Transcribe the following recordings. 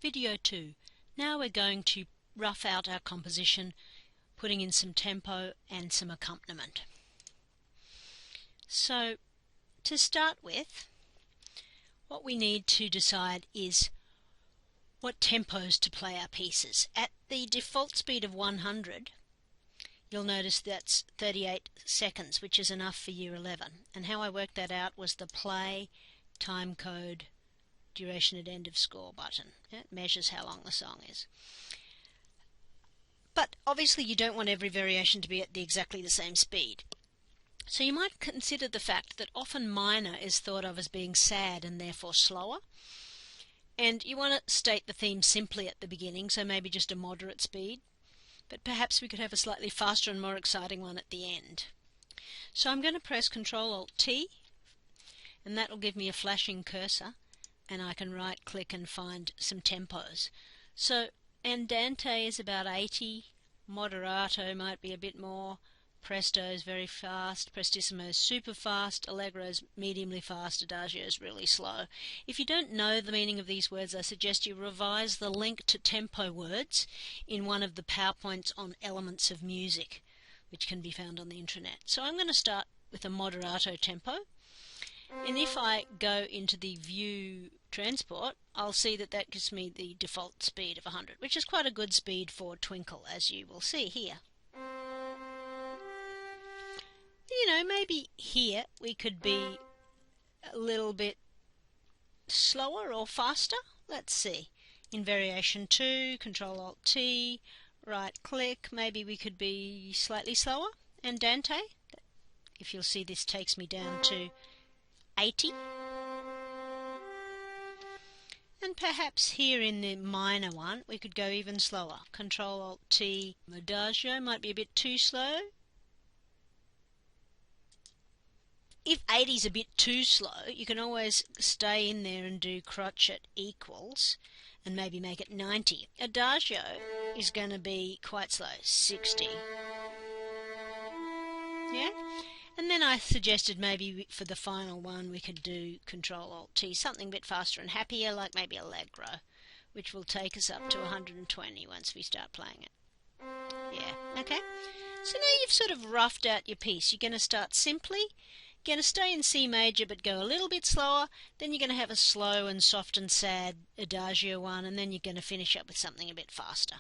Video 2. Now we're going to rough out our composition, putting in some tempo and some accompaniment. So to start with, what we need to decide is what tempos to play our pieces. At the default speed of 100, you'll notice that's 38 seconds, which is enough for Year 11. And how I worked that out was the play, time code, duration at end of score button. It measures how long the song is. But obviously you don't want every variation to be at exactly the same speed. So you might consider the fact that often minor is thought of as being sad and therefore slower. And you want to state the theme simply at the beginning, so maybe just a moderate speed. But perhaps we could have a slightly faster and more exciting one at the end. So I'm going to press Ctrl-Alt-T, and that will give me a flashing cursor, and I can right-click and find some tempos. So Andante is about 80, Moderato might be a bit more, Presto is very fast, Prestissimo is super fast, Allegro is mediumly fast, Adagio is really slow. If you don't know the meaning of these words, I suggest you revise the link to tempo words in one of the PowerPoints on elements of music, which can be found on the intranet. So I'm going to start with a Moderato tempo, and if I go into the View Transport, I'll see that that gives me the default speed of 100, which is quite a good speed for Twinkle, as you will see here. You know, maybe here we could be a little bit slower or faster. Let's see. In variation 2, Ctrl-Alt-T, right-click, maybe we could be slightly slower. Andante, if you'll see, this takes me down to 80. And perhaps here in the minor one, we could go even slower. Ctrl-Alt-T, Adagio might be a bit too slow. If 80 is a bit too slow, you can always stay in there and do crotchet equals and maybe make it 90. Adagio is going to be quite slow, 60. Yeah? And then I suggested maybe for the final one we could do Ctrl-Alt-T, something a bit faster and happier, like maybe Allegro, which will take us up to 120 once we start playing it. Yeah, okay? So now you've sort of roughed out your piece. You're going to start simply. You're going to stay in C major but go a little bit slower, then you're going to have a slow and soft and sad Adagio one, and then you're going to finish up with something a bit faster.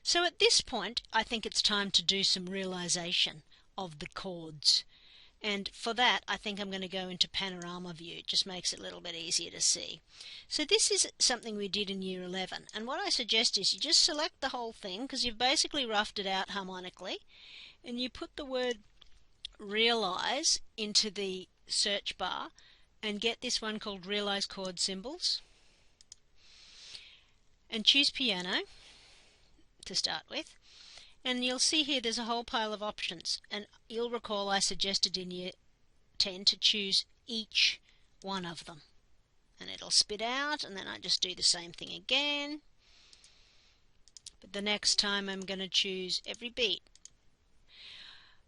So at this point I think it's time to do some realization of the chords, and for that I think I'm going to go into panorama view. It just makes it a little bit easier to see. So this is something we did in Year 11, and what I suggest is you just select the whole thing because you've basically roughed it out harmonically, and you put the word realize into the search bar and get this one called Realize Chord Symbols, and choose piano to start with, and you'll see here there's a whole pile of options, and you'll recall I suggested in Year 10 to choose each one of them, and it'll spit out, and then I just do the same thing again, but the next time I'm going to choose every beat.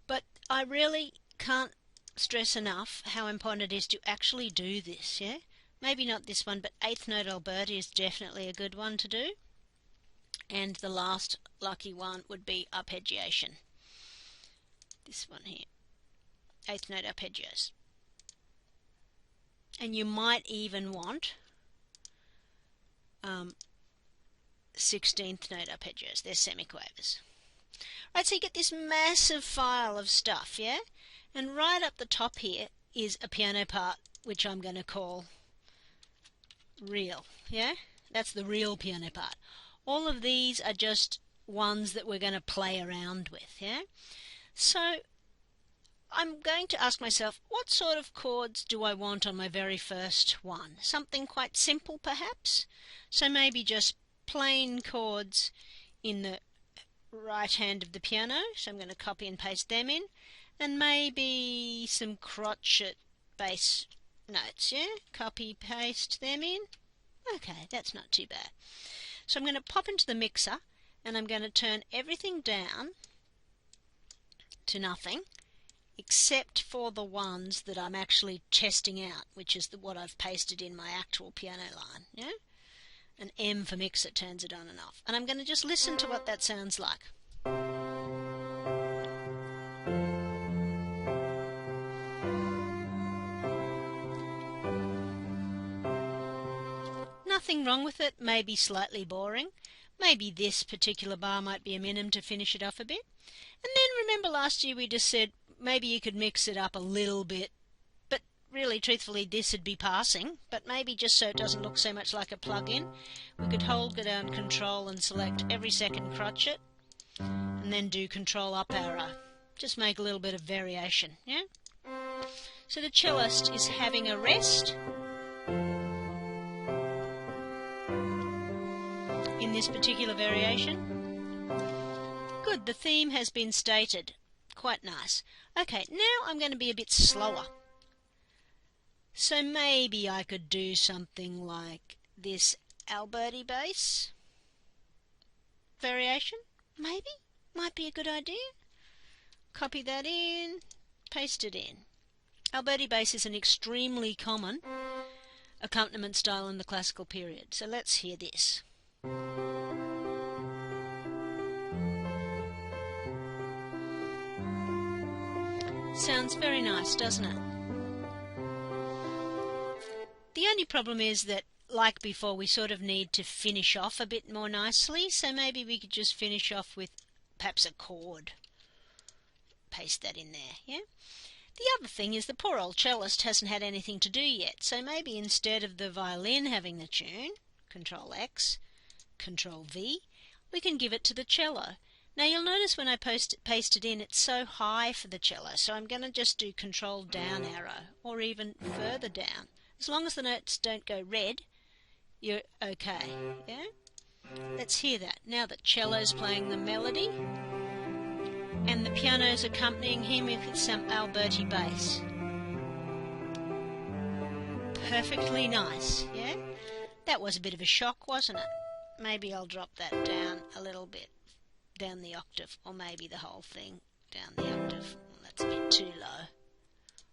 But I really can't stress enough how important it is to actually do this, yeah? Maybe not this one, but 8th note Alberti is definitely a good one to do. And the last lucky one would be arpeggiation. This one here. 8th note arpeggios. And you might even want 16th note arpeggios. They're semiquavers. Right, so you get this massive file of stuff, yeah? And right up the top here is a piano part, which I'm going to call real, yeah? That's the real piano part. All of these are just ones that we're going to play around with, yeah? So I'm going to ask myself, what sort of chords do I want on my very first one? Something quite simple, perhaps? So maybe just plain chords in the right hand of the piano, so I'm going to copy and paste them in, and maybe some crotchet bass notes, yeah? Copy, paste them in. Okay, that's not too bad. So I'm going to pop into the mixer, and I'm going to turn everything down to nothing, except for the ones that I'm actually testing out, which is what I've pasted in my actual piano line, yeah? An M for mixer turns it on and off. And I'm going to just listen to what that sounds like. Nothing wrong with it, maybe slightly boring. Maybe this particular bar might be a minimum to finish it off a bit. And then remember last year we just said maybe you could mix it up a little bit, but really truthfully this would be passing, but maybe just so it doesn't look so much like a plug-in, we could hold down Control and select every second crotchet, and then do Control up arrow. Just make a little bit of variation, yeah? So the cellist is having a rest in this particular variation. Good, the theme has been stated. Quite nice. Okay, now I'm going to be a bit slower. So maybe I could do something like this Alberti bass variation. Maybe? Might be a good idea. Copy that in, paste it in. Alberti bass is an extremely common accompaniment style in the classical period. So let's hear this. Sounds very nice, doesn't it? The only problem is that, like before, we sort of need to finish off a bit more nicely, so maybe we could just finish off with perhaps a chord. Paste that in there, yeah? The other thing is the poor old cellist hasn't had anything to do yet, so maybe instead of the violin having the tune, Control X, Control V, we can give it to the cello. Now you'll notice when I paste it in, it's so high for the cello, so I'm going to just do Control down arrow, or even further down. As long as the notes don't go red, you're okay, yeah? Let's hear that. Now that cello's playing the melody, and the piano's accompanying him with some Alberti bass. Perfectly nice, yeah? That was a bit of a shock, wasn't it? Maybe I'll drop that down a little bit. Down the octave, or maybe the whole thing down the octave. Well, that's a bit too low.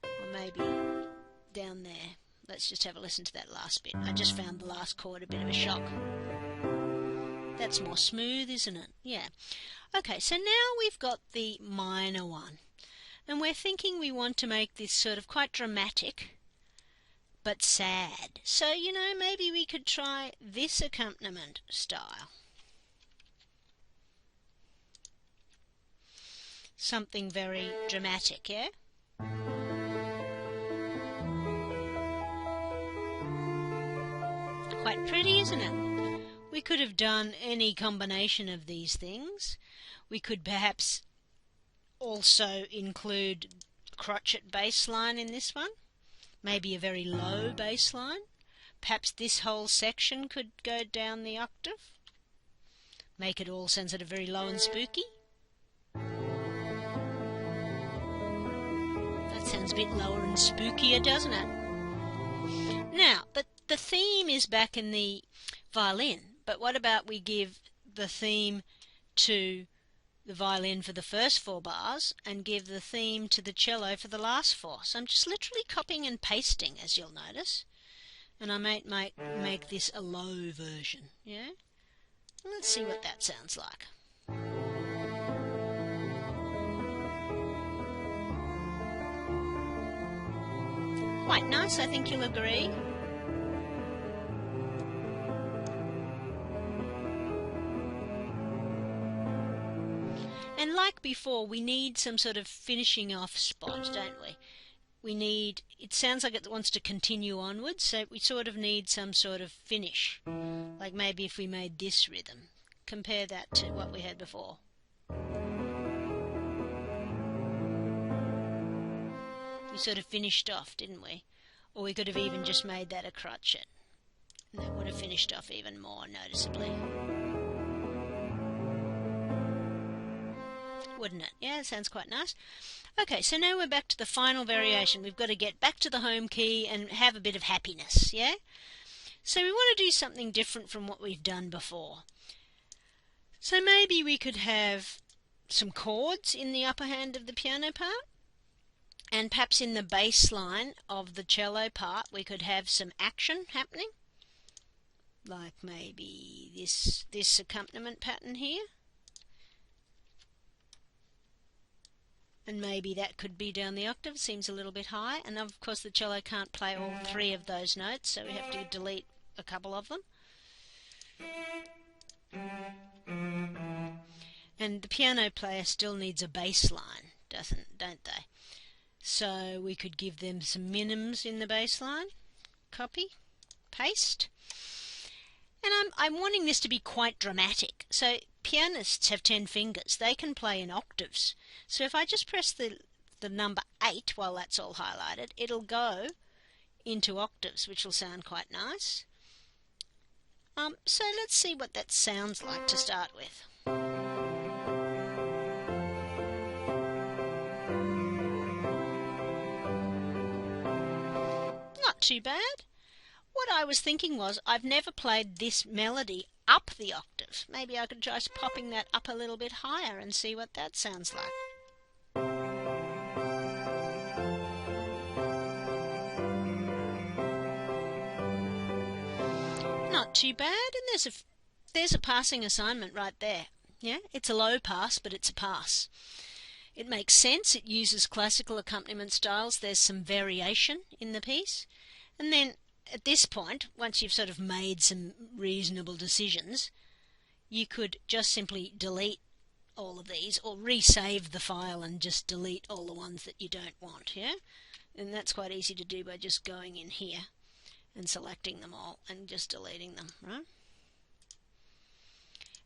Or maybe down there. Let's just have a listen to that last bit. I just found the last chord a bit of a shock. That's more smooth, isn't it? Yeah. Okay, so now we've got the minor one. And we're thinking we want to make this sort of quite dramatic, but sad. So, you know, maybe we could try this accompaniment style. Something very dramatic, yeah? Quite pretty, isn't it? We could have done any combination of these things. We could perhaps also include crotchet bass line in this one. Maybe a very low bass line. Perhaps this whole section could go down the octave. Make it all sound sort of very low and spooky. Sounds a bit lower and spookier, doesn't it? Now, but the theme is back in the violin, but what about we give the theme to the violin for the first 4 bars and give the theme to the cello for the last 4? So I'm just literally copying and pasting, as you'll notice, and I might make this a low version, yeah? Let's see what that sounds like. Quite nice, I think you'll agree. And like before, we need some sort of finishing off spot, don't we? It sounds like it wants to continue onwards, so we sort of need some sort of finish. Like maybe if we made this rhythm. Compare that to what we had before. We sort of finished off, didn't we? Or we could have even just made that a crotchet. And that would have finished off even more noticeably. Wouldn't it? Yeah, it sounds quite nice. Okay, so now we're back to the final variation. We've got to get back to the home key and have a bit of happiness, yeah? So we want to do something different from what we've done before. So maybe we could have some chords in the upper hand of the piano part. And perhaps in the bass line of the cello part we could have some action happening. like maybe this accompaniment pattern here. And maybe that could be down the octave, seems a little bit high. And of course the cello can't play all three of those notes, so we have to delete a couple of them. And the piano player still needs a bass line, don't they? So we could give them some minims in the bass line. Copy, paste. And I'm wanting this to be quite dramatic. So pianists have 10 fingers. They can play in octaves. So if I just press the number 8 while that's all highlighted, it'll go into octaves, which will sound quite nice. So let's see what that sounds like to start with. Not too bad. What I was thinking was, I've never played this melody up the octave. Maybe I could try popping that up a little bit higher and see what that sounds like. Not too bad, and there's a passing assignment right there. Yeah, it's a low pass, but it's a pass. It makes sense. It uses classical accompaniment styles. There's some variation in the piece, and then at this point, once you've sort of made some reasonable decisions, you could just simply delete all of these or resave the file and just delete all the ones that you don't want, yeah? And that's quite easy to do by just going in here and selecting them all and just deleting them, right?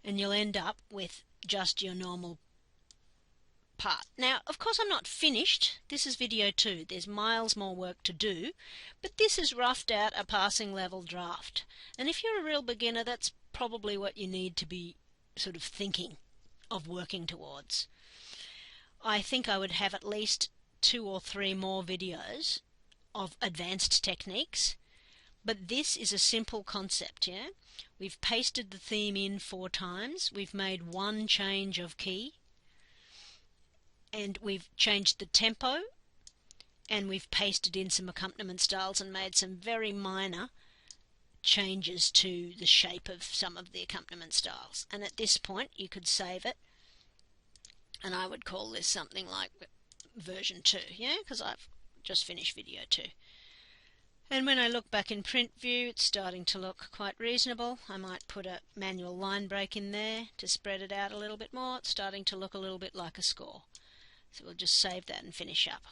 And you'll end up with just your normal part. Now, of course, I'm not finished. This is video 2. There's miles more work to do, but this is roughed out a passing level draft. And if you're a real beginner, that's probably what you need to be sort of thinking of working towards. I think I would have at least 2 or 3 more videos of advanced techniques, but this is a simple concept, yeah? We've pasted the theme in 4 times. We've made 1 change of key, and we've changed the tempo, and we've pasted in some accompaniment styles and made some very minor changes to the shape of some of the accompaniment styles. And at this point you could save it, and I would call this something like version 2, yeah, because I've just finished video 2. And when I look back in print view, it's starting to look quite reasonable. I might put a manual line break in there to spread it out a little bit more. It's starting to look a little bit like a score. So we'll just save that and finish up.